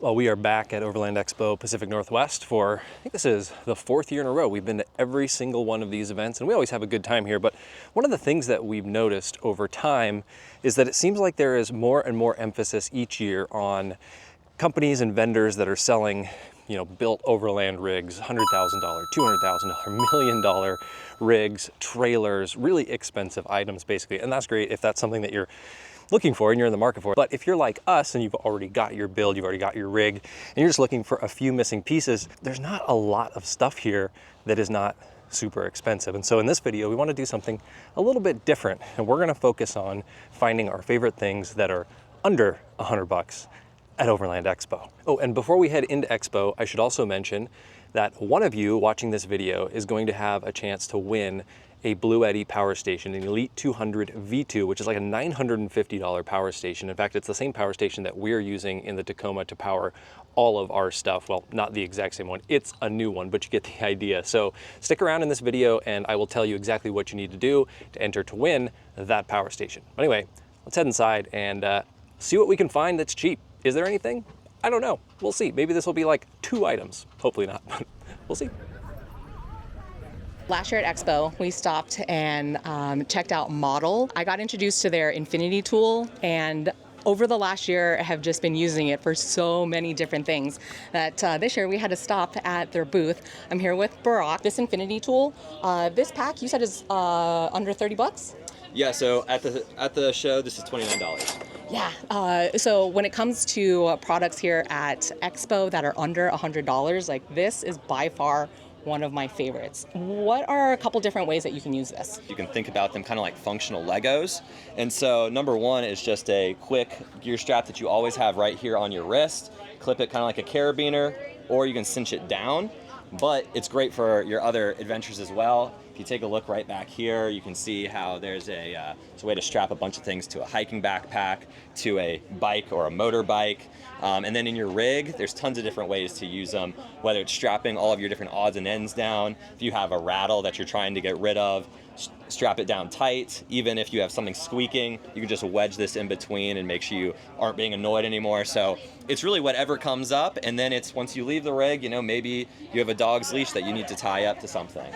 Well, we are back at Overland Expo Pacific Northwest for, I think this is the 4th year in a row. We've been to every single one of these events and we always have a good time here. But one of the things that we've noticed over time is that it seems like there is more and more emphasis each year on companies and vendors that are selling, you know, built overland rigs, $100,000, $200,000, $1 million rigs, trailers, really expensive items basically. And that's great if that's something that you're looking for and you're in the market for. But if you're like us and you've already got your build, you've already got your rig, and you're just looking for a few missing pieces, there's not a lot of stuff here that is not super expensive. And so in this video, we want to do something a little bit different. And we're going to focus on finding our favorite things that are under $100 at Overland Expo. Oh, and before we head into Expo, I should also mention that one of you watching this video is going to have a chance to win a Bluetti power station, an Elite 200 V2, which is like a $950 power station. In fact, it's the same power station that we're using in the Tacoma to power all of our stuff. Well, not the exact same one, it's a new one, but you get the idea. So stick around in this video and I will tell you exactly what you need to do to enter to win that power station. But anyway, let's head inside and see what we can find that's cheap. Is there anything? I don't know. We'll see. Maybe this will be like 2 items. Hopefully not, but we'll see. Last year at Expo, we stopped and checked out Model. I got introduced to their Infinity tool, and over the last year have just been using it for so many different things that this year we had to stop at their booth. I'm here with Barack. This Infinity tool, this pack you said is under 30 bucks? Yeah, so at the show, this is $29. Yeah, so when it comes to products here at Expo that are under $100, like this is by far one of my favorites. What are a couple different ways that you can use this? You can think about them kind of like functional Legos. And so number one is just a quick gear strap that you always have right here on your wrist. Clip it kind of like a carabiner, or you can cinch it down. But it's great for your other adventures as well. If you take a look right back here, you can see how there's a way to strap a bunch of things to a hiking backpack, to a bike or a motorbike. And then in your rig, there's tons of different ways to use them, whether it's strapping all of your different odds and ends down. If you have a rattle that you're trying to get rid of, strap it down tight. Even if you have something squeaking, you can just wedge this in between and make sure you aren't being annoyed anymore. So it's really whatever comes up, and then it's once you leave the rig, you know, maybe you have a dog's leash that you need to tie up to something.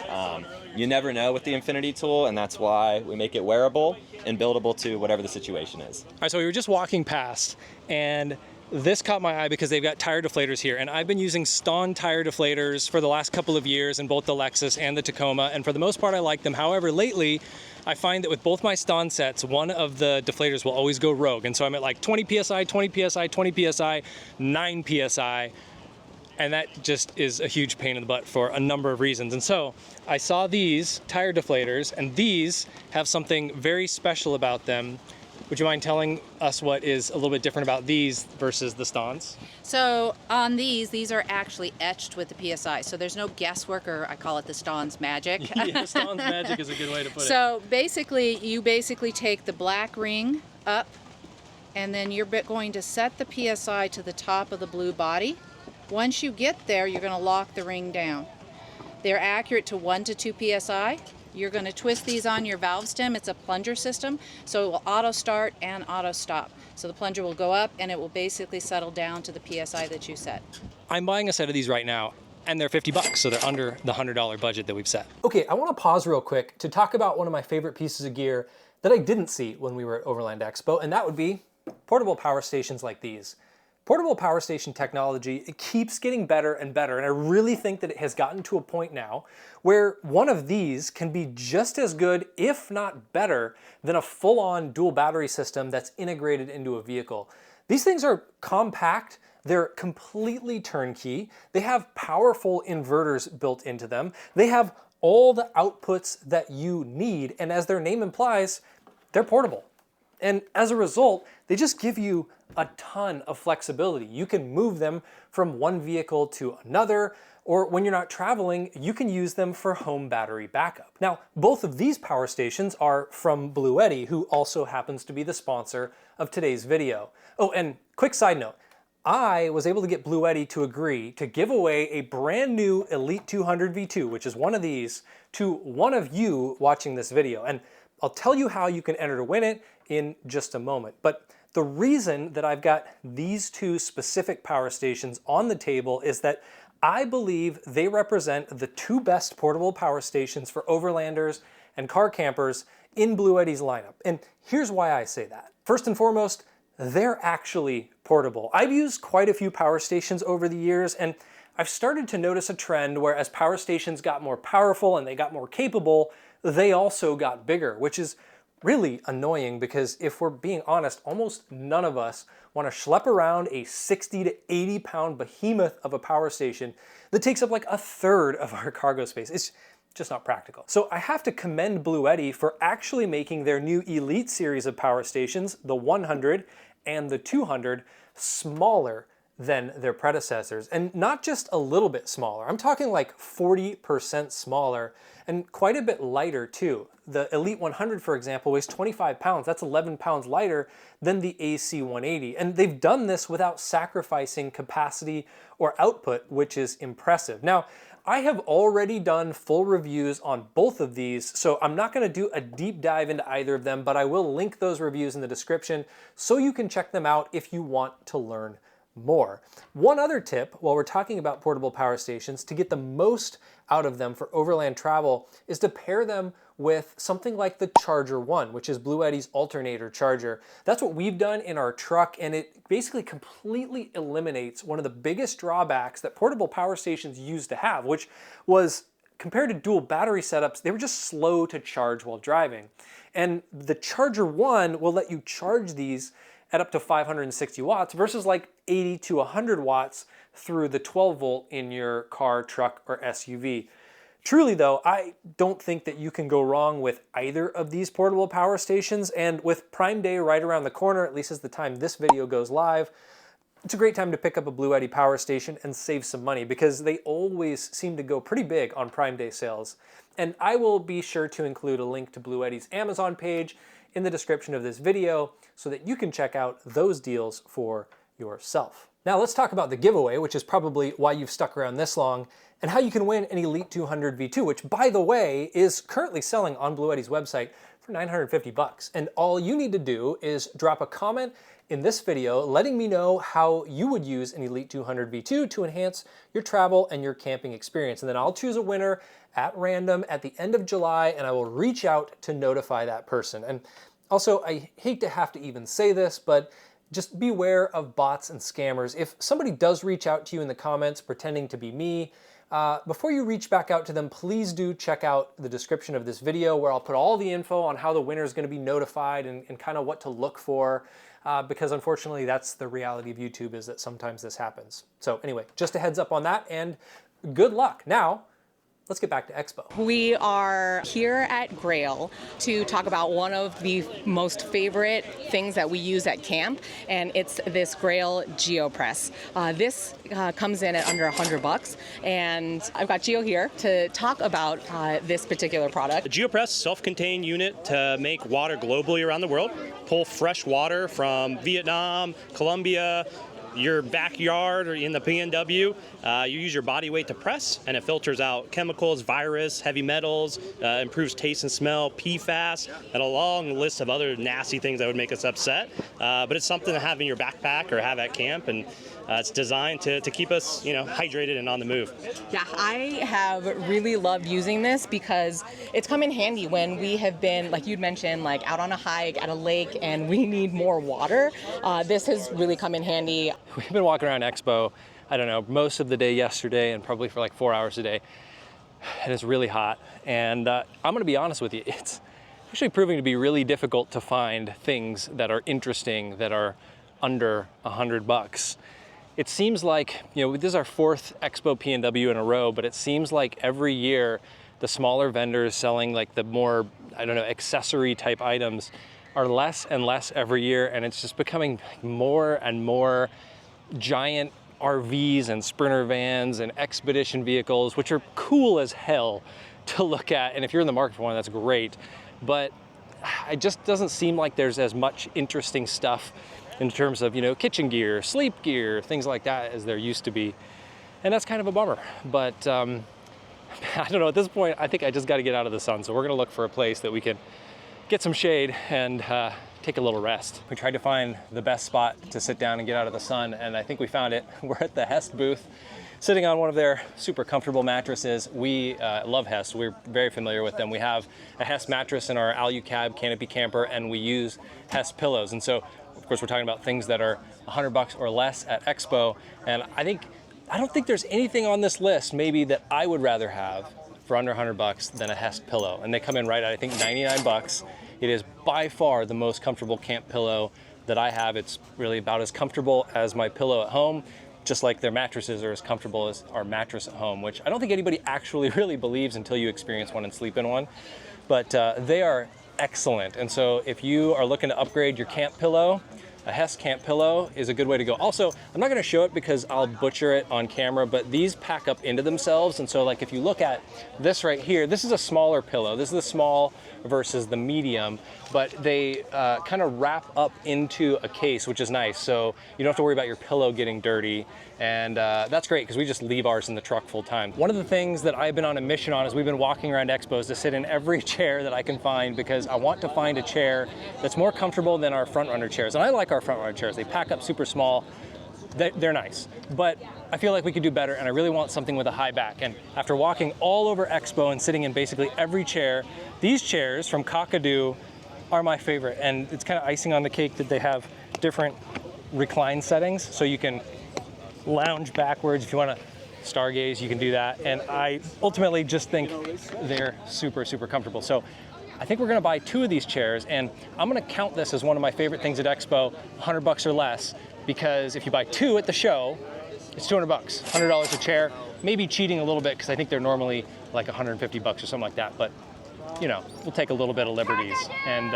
You never know with the Infinity tool, and that's why we make it wearable and buildable to whatever the situation is. All right, so we were just walking past and this caught my eye because they've got tire deflators here, and I've been using Staun tire deflators for the last couple of years in both the Lexus and the Tacoma, and for the most part I like them. However, lately I find that with both my Staun sets, one of the deflators will always go rogue, and so I'm at like 20 psi, 20 psi, 20 psi, 9 psi, and that just is a huge pain in the butt for a number of reasons. And so I saw these tire deflators, and these have something very special about them. Would you mind telling us what is a little bit different about these versus the Stauns? So on these are actually etched with the PSI. So there's no guesswork, or I call it the Staun's magic. Yeah, Staun's magic is a good way to put it. So basically, you take the black ring up, and then you're going to set the PSI to the top of the blue body. Once you get there, you're going to lock the ring down. They're accurate to 1 to 2 PSI. You're going to twist these on your valve stem. It's a plunger system, so it will auto start and auto stop. So the plunger will go up and it will basically settle down to the PSI that you set. I'm buying a set of these right now, and they're 50 bucks, so they're under the $100 budget that we've set. Okay, I want to pause real quick to talk about one of my favorite pieces of gear that I didn't see when we were at Overland Expo, and that would be portable power stations like these. Portable power station technology, it keeps getting better and better, and I really think that it has gotten to a point now where one of these can be just as good, if not better, than a full-on dual battery system that's integrated into a vehicle. These things are compact, they're completely turnkey, they have powerful inverters built into them, they have all the outputs that you need, and as their name implies, they're portable. And as a result, they just give you a ton of flexibility. You can move them from one vehicle to another, or when you're not traveling, you can use them for home battery backup. Now, both of these power stations are from Bluetti, who also happens to be the sponsor of today's video. Oh, and quick side note, I was able to get Bluetti to agree to give away a brand new Elite 200 V2, which is one of these, to one of you watching this video. And I'll tell you how you can enter to win it in just a moment. But The reason that I've got these two specific power stations on the table is that I believe they represent the two best portable power stations for overlanders and car campers in Bluetti's lineup. And here's why I say that. First and foremost, they're actually portable. I've used quite a few power stations over the years, and I've started to notice a trend where as power stations got more powerful and they got more capable, they also got bigger, which is really annoying because if we're being honest, almost none of us want to schlep around a 60 to 80 pound behemoth of a power station that takes up like a third of our cargo space. It's just not practical. So I have to commend Bluetti for actually making their new Elite series of power stations, the 100 and the 200, smaller than their predecessors, and not just a little bit smaller. I'm talking like 40% smaller and quite a bit lighter too. The Elite 100, for example, weighs 25 pounds. That's 11 pounds lighter than the AC 180. And they've done this without sacrificing capacity or output, which is impressive. Now, I have already done full reviews on both of these, so I'm not going to do a deep dive into either of them, but I will link those reviews in the description so you can check them out if you want to learn more. One other tip while we're talking about portable power stations to get the most out of them for overland travel is to pair them with something like the Charger 1, which is Bluetti's alternator charger. That's what we've done in our truck, and it basically completely eliminates one of the biggest drawbacks that portable power stations used to have, which was compared to dual battery setups, they were just slow to charge while driving. And the Charger 1 will let you charge these at up to 560 watts versus like 80 to 100 watts through the 12 volt in your car, truck, or SUV. Truly though, I don't think that you can go wrong with either of these portable power stations, and with Prime Day right around the corner, at least as the time this video goes live, it's a great time to pick up a Bluetti power station and save some money because they always seem to go pretty big on Prime Day sales. And I will be sure to include a link to Bluetti's Amazon page in the description of this video so that you can check out those deals for yourself. Now let's talk about the giveaway, which is probably why you've stuck around this long, and how you can win an Elite 200 V2, which by the way is currently selling on Bluetti's website for 950 bucks. And all you need to do is drop a comment in this video letting me know how you would use an Elite 200 V2 to enhance your travel and your camping experience. And then I'll choose a winner at random at the end of July, and I will reach out to notify that person. And also, I hate to have to even say this, but just beware of bots and scammers. If somebody does reach out to you in the comments pretending to be me, before you reach back out to them, please do check out the description of this video where I'll put all the info on how the winner is going to be notified and kind of what to look for, because unfortunately that's the reality of YouTube, is that sometimes this happens. So anyway, just a heads up on that, and good luck. Now, let's get back to Expo. We are here at Grail to talk about one of the most favorite things that we use at camp, and it's this Grail GeoPress. This comes in at under 100 bucks, and I've got Geo here to talk about this particular product. The GeoPress self-contained unit to make water globally around the world, pull fresh water from Vietnam, Colombia, your backyard or in the PNW. You use your body weight to press, and it filters out chemicals, virus, heavy metals, improves taste and smell, PFAS, and a long list of other nasty things that would make us upset. But it's something to have in your backpack or have at camp, and it's designed to keep us, hydrated and on the move. Yeah, I have really loved using this because it's come in handy when we have been, like you'd mentioned, like out on a hike at a lake and we need more water. This has really come in handy. We've been walking around Expo, I don't know, most of the day yesterday and probably for like 4 hours a day. And it's really hot. And I'm gonna be honest with you, it's actually proving to be really difficult to find things that are interesting that are under 100 bucks. It seems like, this is our 4th Expo PNW in a row, but it seems like every year the smaller vendors selling like the more, accessory type items are less and less every year, and it's just becoming more and more giant RVs and sprinter vans and expedition vehicles, which are cool as hell to look at. And if you're in the market for one, that's great. But it just doesn't seem like there's as much interesting stuff in terms of, kitchen gear, sleep gear, things like that as there used to be. And that's kind of a bummer. But I don't know, at this point, I think I just got to get out of the sun. So we're going to look for a place that we can get some shade and take a little rest. We tried to find the best spot to sit down and get out of the sun, and I think we found it. We're at the Hest booth, sitting on one of their super comfortable mattresses. We love Hest. We're very familiar with them. We have a Hest mattress in our Alu-Cab canopy camper, and we use Hest pillows. And so, of course, we're talking about things that are $100 or less at Expo. And I don't think there's anything on this list maybe that I would rather have for under $100 than a Hest pillow. And they come in right at, I think, 99 bucks. It is by far the most comfortable camp pillow that I have. It's really about as comfortable as my pillow at home, just like their mattresses are as comfortable as our mattress at home, which I don't think anybody actually really believes until you experience one and sleep in one. But they are excellent. And so if you are looking to upgrade your camp pillow, a Hest camp pillow is a good way to go. Also, I'm not gonna show it because I'll butcher it on camera, but these pack up into themselves. And so like if you look at this right here, this is a smaller pillow. This is the small versus the medium, but they kind of wrap up into a case, which is nice. So you don't have to worry about your pillow getting dirty. And that's great because we just leave ours in the truck full time. One of the things that I've been on a mission on is we've been walking around expos to sit in every chair that I can find because I want to find a chair that's more comfortable than our front runner chairs. And I like our front runner chairs. They pack up super small. They're nice, but I feel like we could do better, and I really want something with a high back. And after walking all over Expo and sitting in basically every chair, these chairs from Kakadu are my favorite. And it's kind of icing on the cake that they have different recline settings, so you can lounge backwards. If you want to stargaze, you can do that. And I ultimately just think they're super, super comfortable. So I think we're going to buy 2 of these chairs, and I'm going to count this as one of my favorite things at Expo, $100 or less, because if you buy 2 at the show, it's $200, $100 a chair. Maybe cheating a little bit because I think they're normally like $150 or something like that, but you know, we'll take a little bit of liberties. And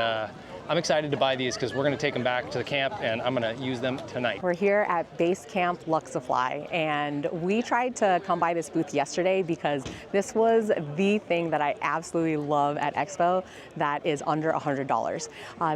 I'm excited to buy these because we're going to take them back to the camp and I'm going to use them tonight. We're here at Base Camp Luxafly, and we tried to come by this booth yesterday because this was the thing that I absolutely love at Expo that is under $100.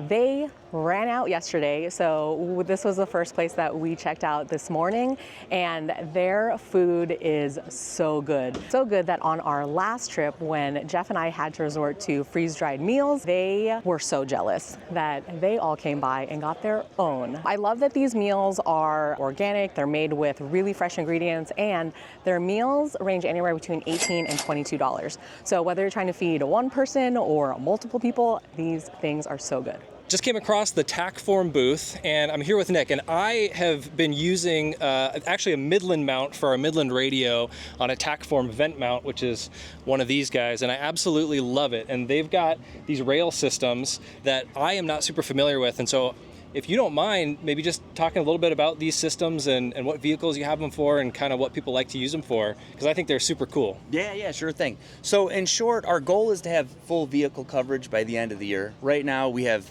They ran out yesterday, so this was the first place that we checked out this morning, and their food is so good. So good that on our last trip, when Jeff and I had to resort to freeze-dried meals, they were so jealous that they all came by and got their own. I love that these meals are organic, they're made with really fresh ingredients, and their meals range anywhere between $18 and $22. So whether you're trying to feed one person or multiple people, these things are so good. Just came across the Tacform booth, and I'm here with Nick, and I have been using actually a Midland mount for our Midland radio on a Tacform vent mount, which is one of these guys, and I absolutely love it. And they've got these rail systems that I am not super familiar with, and so if you don't mind, maybe just talking a little bit about these systems and what vehicles you have them for and kind of what people like to use them for, because I think they're super cool. Yeah, sure thing. So in short, our goal is to have full vehicle coverage by the end of the year. Right now we have,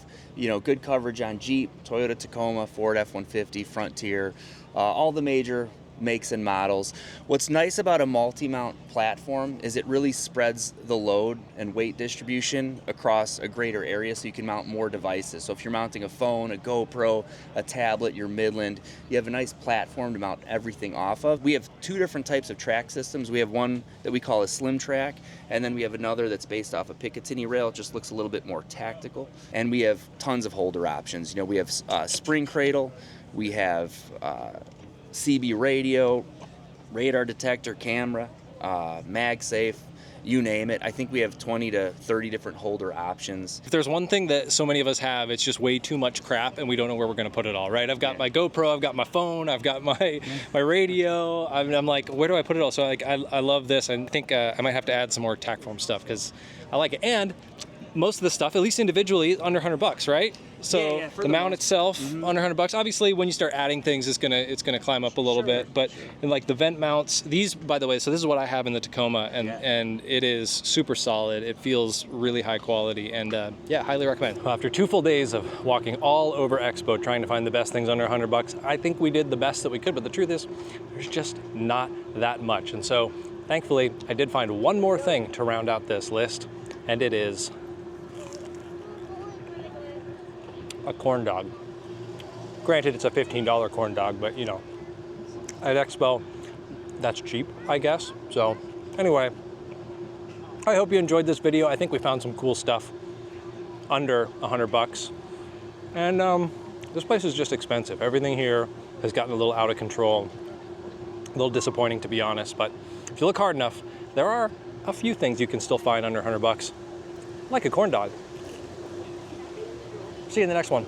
good coverage on Jeep, Toyota Tacoma, Ford F-150, Frontier, all the major makes and models. What's nice about a multi-mount platform is it really spreads the load and weight distribution across a greater area, so you can mount more devices. So if you're mounting a phone, a GoPro, a tablet, your Midland, you have a nice platform to mount everything off of. We have 2 different types of track systems. We have one that we call a slim track, and then we have another that's based off a Picatinny rail. It just looks a little bit more tactical. And we have tons of holder options. We have spring cradle, we have CB radio, radar detector, camera, MagSafe, you name it. I think we have 20 to 30 different holder options. If there's one thing that so many of us have, it's just way too much crap and we don't know where we're going to put it all, right? I've got my GoPro, I've got my phone, I've got my radio. I'm like, where do I put it all? So I love this. I think I might have to add some more Tacform stuff because I like it. And most of the stuff, at least individually, is under $100, right? So the mount itself, under $100. Obviously, when you start adding things, it's gonna climb up a little bit. But in like the vent mounts, these, by the way, so this is what I have in the Tacoma, and it is super solid. It feels really high quality, and yeah, highly recommend. Well, after 2 full days of walking all over Expo trying to find the best things under $100, I think we did the best that we could. But the truth is, there's just not that much. And so, thankfully, I did find one more thing to round out this list, and it is a corn dog. Granted, it's a $15 corn dog, but at Expo, that's cheap, I guess. So anyway, I hope you enjoyed this video. I think we found some cool stuff under $100. And this place is just expensive. Everything here has gotten a little out of control. A little disappointing, to be honest, but if you look hard enough, there are a few things you can still find under 100 bucks, like a corn dog. See you in the next one.